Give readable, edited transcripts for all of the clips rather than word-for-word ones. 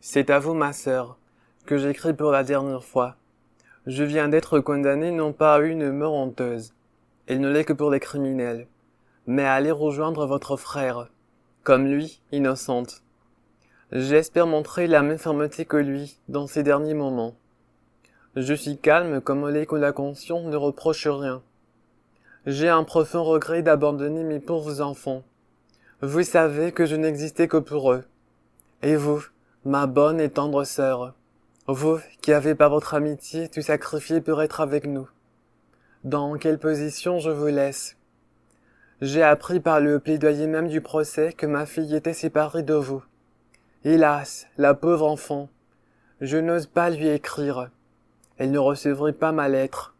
C'est à vous, ma sœur, que j'écris pour la dernière fois. Je viens d'être condamné non pas à une mort honteuse, elle ne l'est que pour les criminels, mais à aller rejoindre votre frère, comme lui, innocente. J'espère montrer la même fermeté que lui dans ces derniers moments. Je suis calme comme l'est que la conscience ne reproche rien. J'ai un profond regret d'abandonner mes pauvres enfants. Vous savez que je n'existais que pour eux. Et vous, ma bonne et tendre sœur, vous qui avez par votre amitié tout sacrifié pour être avec nous. Dans quelle position je vous laisse? J'ai appris par le plaidoyer même du procès que ma fille était séparée de vous. Hélas, la pauvre enfant, je n'ose pas lui écrire. Elle ne recevrait pas ma lettre.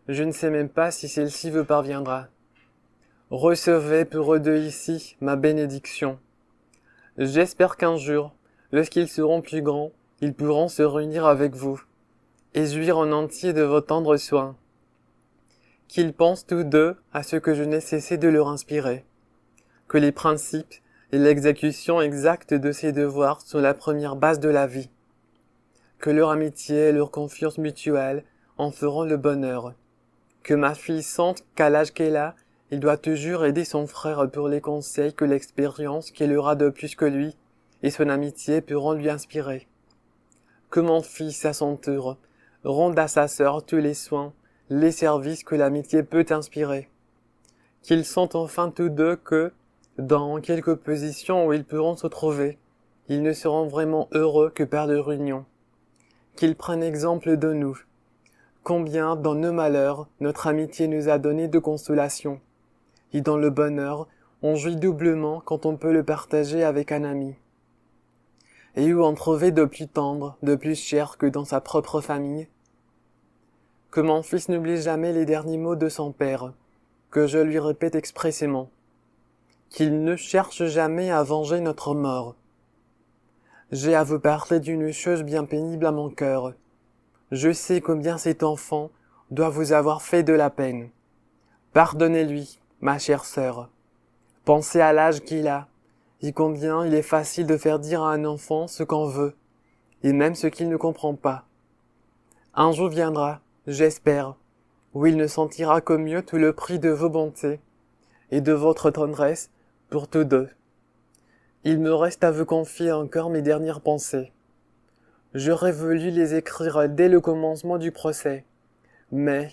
Je ne sais même pas si celle-ci vous parviendra. Recevez pour eux deux ici ma bénédiction. J'espère qu'un jour, lorsqu'ils seront plus grands, ils pourront se réunir avec vous, et jouir en entier de vos tendres soins. Qu'ils pensent tous deux à ce que je n'ai cessé de leur inspirer, que les principes et l'exécution exacte de ces devoirs sont la première base de la vie, que leur amitié et leur confiance mutuelle en feront le bonheur, que ma fille sente qu'à l'âge qu'elle a, il doit toujours aider son frère pour les conseils que l'expérience qu'elle aura de plus que lui et son amitié pourront lui inspirer. Que mon fils, à son tour, rende à sa sœur tous les soins, les services que l'amitié peut inspirer. Qu'ils sentent enfin tous deux que, dans quelque position où ils pourront se trouver, ils ne seront vraiment heureux que par leur union. Qu'ils prennent exemple de nous. Combien, dans nos malheurs, notre amitié nous a donné de consolation. Et dans le bonheur, on jouit doublement quand on peut le partager avec un ami. Et où en trouver de plus tendre, de plus cher que dans sa propre famille? Que mon fils n'oublie jamais les derniers mots de son père, que je lui répète expressément. Qu'il ne cherche jamais à venger notre mort. J'ai à vous parler d'une chose bien pénible à mon cœur. Je sais combien cet enfant doit vous avoir fait de la peine. Pardonnez-lui, ma chère sœur. Pensez à l'âge qu'il a, et combien il est facile de faire dire à un enfant ce qu'on veut, et même ce qu'il ne comprend pas. Un jour viendra, j'espère, où il ne sentira qu'au mieux tout le prix de vos bontés, et de votre tendresse pour tous deux. Il me reste à vous confier encore mes dernières pensées. J'aurais voulu les écrire dès le commencement du procès, mais,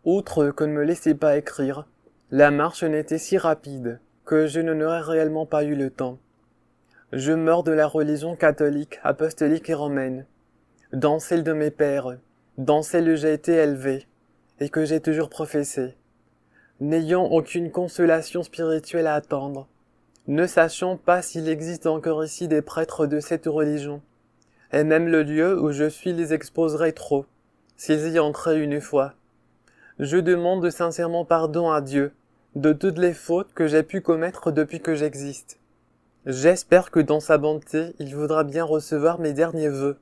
outre que ne me laissez pas écrire, la marche n'était si rapide que je n'en aurais réellement pas eu le temps. Je meurs de la religion catholique, apostolique et romaine, dans celle de mes pères, dans celle où j'ai été élevé, et que j'ai toujours professée, n'ayant aucune consolation spirituelle à attendre, ne sachant pas s'il existe encore ici des prêtres de cette religion, et même le lieu où je suis les exposerait trop, s'ils y entraient une fois. Je demande sincèrement pardon à Dieu de toutes les fautes que j'ai pu commettre depuis que j'existe. J'espère que dans sa bonté, il voudra bien recevoir mes derniers vœux,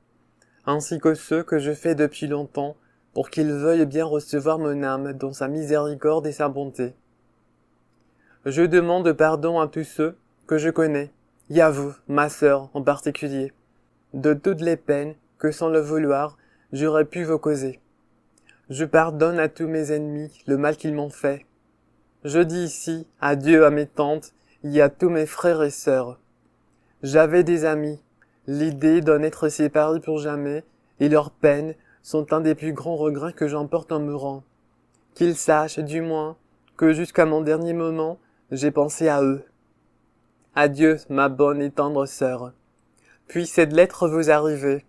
ainsi que ceux que je fais depuis longtemps, pour qu'il veuille bien recevoir mon âme dans sa miséricorde et sa bonté. Je demande pardon à tous ceux que je connais, et à vous, ma sœur en particulier, de toutes les peines que sans le vouloir, j'aurais pu vous causer. Je pardonne à tous mes ennemis le mal qu'ils m'ont fait. Je dis ici adieu à mes tantes et à tous mes frères et sœurs. J'avais des amis, l'idée d'en être séparés pour jamais, et leurs peines sont un des plus grands regrets que j'emporte en mourant. Qu'ils sachent, du moins, que jusqu'à mon dernier moment, j'ai pensé à eux. Adieu, ma bonne et tendre sœur. Puis cette lettre vous arriver.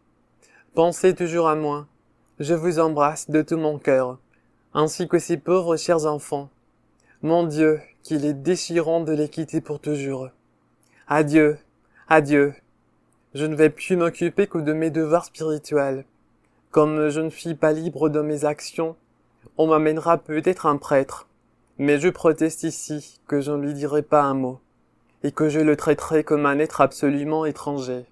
Pensez toujours à moi. Je vous embrasse de tout mon cœur, ainsi que ces pauvres chers enfants. Mon Dieu, qu'il est déchirant de les quitter pour toujours. Adieu, adieu. Je ne vais plus m'occuper que de mes devoirs spirituels. Comme je ne suis pas libre de mes actions, on m'amènera peut-être un prêtre, mais je proteste ici que je ne lui dirai pas un mot, et que je le traiterai comme un être absolument étranger.